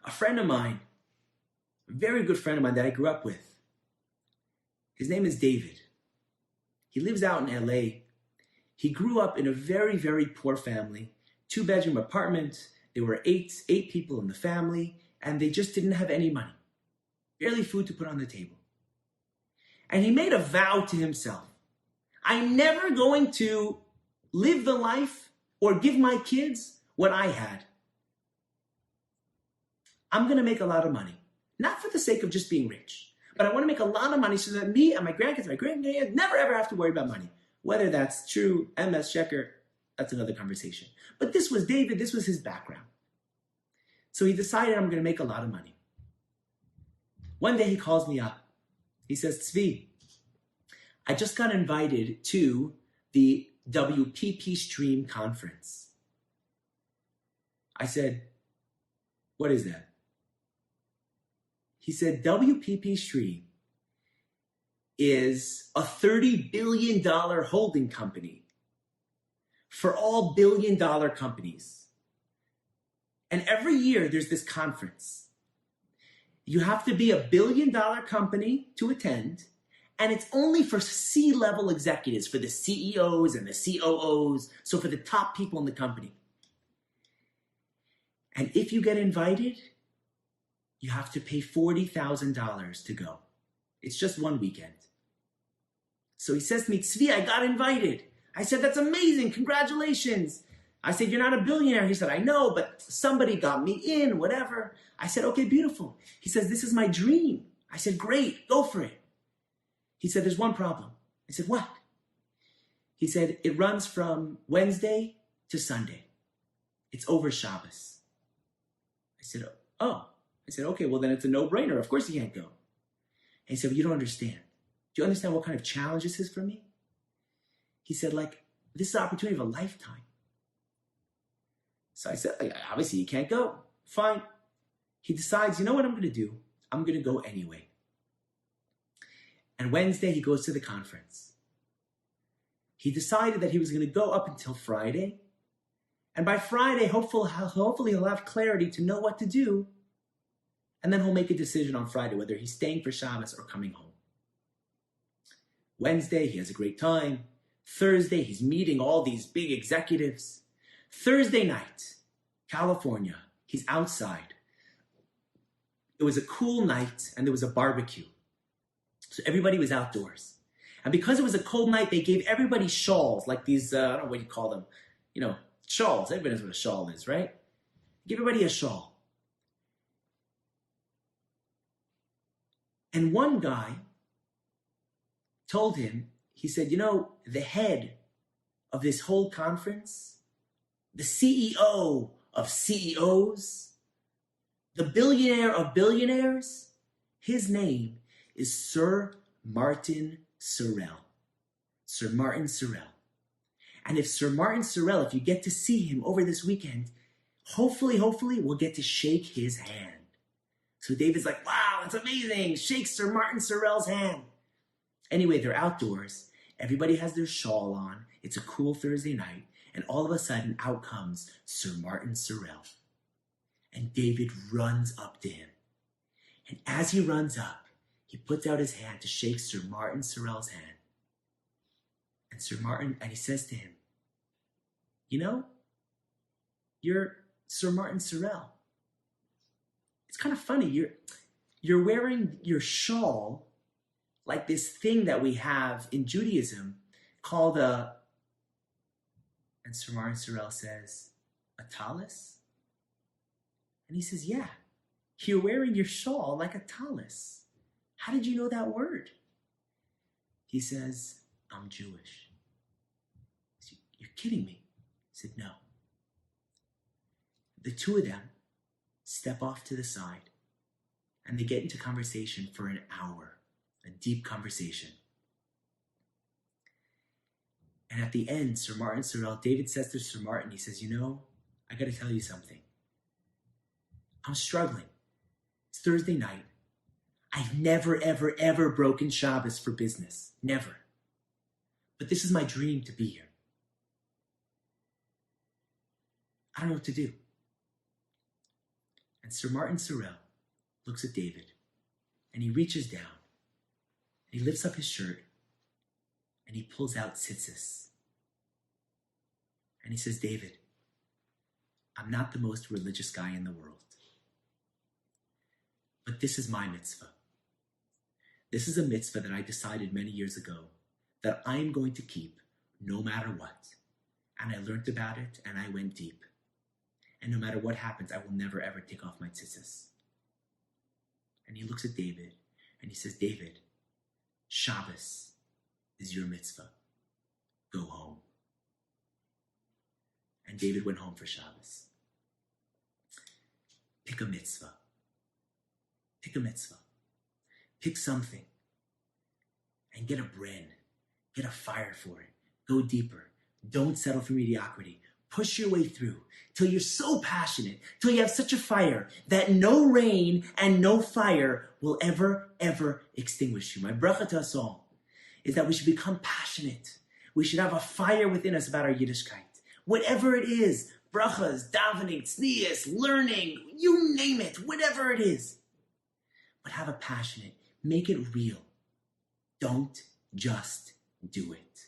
A friend of mine, a very good friend of mine that I grew up with, his name is David. He lives out in LA. He grew up in a very, very poor family, 2-bedroom apartment. There were eight people in the family, and they just didn't have any money, barely food to put on the table. And he made a vow to himself. I'm never going to live the life or give my kids what I had. I'm going to make a lot of money, not for the sake of just being rich, but I want to make a lot of money so that me and my grandkids, never ever have to worry about money. Whether that's true, MS checker, that's another conversation. But this was David, this was his background. So he decided, I'm going to make a lot of money. One day he calls me up. He says, Tzvi, I just got invited to the WPP Stream conference. I said, what is that? He said, WPP Stream is a $30 billion holding company for all billion-dollar companies. And every year there's this conference. You have to be a billion-dollar company to attend, and it's only for C-level executives, for the CEOs and the COOs, so for the top people in the company. And if you get invited, you have to pay $40,000 to go. It's just one weekend. So he says to me, Tzvi, I got invited. I said, that's amazing, congratulations. I said, you're not a billionaire. He said, I know, but somebody got me in, whatever. I said, okay, beautiful. He says, this is my dream. I said, great, go for it. He said, there's one problem. I said, what? He said, it runs from Wednesday to Sunday. It's over Shabbos. I said, oh. I said, okay, well then it's a no-brainer. Of course you can't go. And he said, well, you don't understand. Do you understand what kind of challenge this is for me? He said, this is the opportunity of a lifetime. So I said, obviously you can't go. Fine. He decides, you know what I'm going to do? I'm going to go anyway. And Wednesday he goes to the conference. He decided that he was going to go up until Friday. And by Friday, hopefully he'll have clarity to know what to do. And then he'll make a decision on Friday whether he's staying for Shabbos or coming home. Wednesday, he has a great time. Thursday, he's meeting all these big executives. Thursday night, California, he's outside. It was a cool night and there was a barbecue. So everybody was outdoors. And because it was a cold night, they gave everybody shawls, like these, I don't know what you call them, shawls. Everybody knows what a shawl is, right? Give everybody a shawl. And one guy told him, he said, the head of this whole conference, the CEO of CEOs, the billionaire of billionaires, his name is Sir Martin Sorrell. Sir Martin Sorrell. And if Sir Martin Sorrell, if you get to see him over this weekend, hopefully we'll get to shake his hand. So David's like, wow, that's amazing. Shake Sir Martin Sorrell's hand. Anyway, they're outdoors. Everybody has their shawl on. It's a cool Thursday night. And all of a sudden, out comes Sir Martin Sorrell. And David runs up to him. And as he runs up, he puts out his hand to shake Sir Martin Sorrell's hand. And he says to him, you're Sir Martin Sorrell. It's kind of funny. You're wearing your shawl like this thing that we have in Judaism called and Sir Martin Sorrell says, a tallis? And he says, yeah, you're wearing your shawl like a tallis. How did you know that word? He says, I'm Jewish. I said, you're kidding me. He said, no. The two of them step off to the side and they get into conversation for an hour, a deep conversation. And at the end, Sir Martin Sorrell, David says to Sir Martin, he says, I got to tell you something. I'm struggling. It's Thursday night. I've never, ever, ever broken Shabbos for business. Never. But this is my dream to be here. I don't know what to do. And Sir Martin Sorrell looks at David, and he reaches down, and he lifts up his shirt, and he pulls out tzitzis. And he says, David, I'm not the most religious guy in the world, but this is my mitzvah. This is a mitzvah that I decided many years ago that I'm going to keep no matter what. And I learned about it, and I went deep. And no matter what happens, I will never, ever take off my tzitzis. And he looks at David, and he says, David, Shabbos is your mitzvah. Go home. And David went home for Shabbos. Pick a mitzvah. Pick a mitzvah. Pick something. And get a bren. Get a fire for it. Go deeper. Don't settle for mediocrity. Push your way through till you're so passionate, till you have such a fire that no rain and no fire will ever, ever extinguish you. My bracha to us all is that we should become passionate. We should have a fire within us about our Yiddishkeit. Whatever it is, brachas, davening, tznius, learning, you name it, whatever it is. But have a passionate, make it real. Don't just do it.